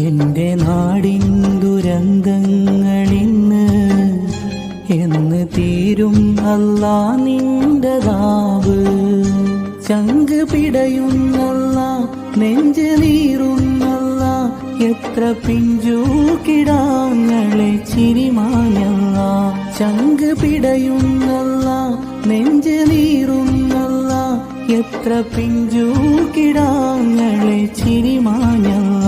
എന്റെ നാടിൻ ദുരന്തങ്ങളിന്ന് എന്ന് തീരും അല്ലാ നിന്റെ നാവ്. ചങ്ക് പിടയുന്നല്ല, നെഞ്ച് നീറുന്നല്ല, എത്ര പിഞ്ചു കിടാങ്ങളെ ചിരിമാഞ്ഞല്ല. ചങ്ക് പിടയുന്നല്ല, നെഞ്ച് നീറുന്നല്ല, എത്ര പിഞ്ചു കിടാങ്ങളെ ചിരിമാഞ്ഞല്ല.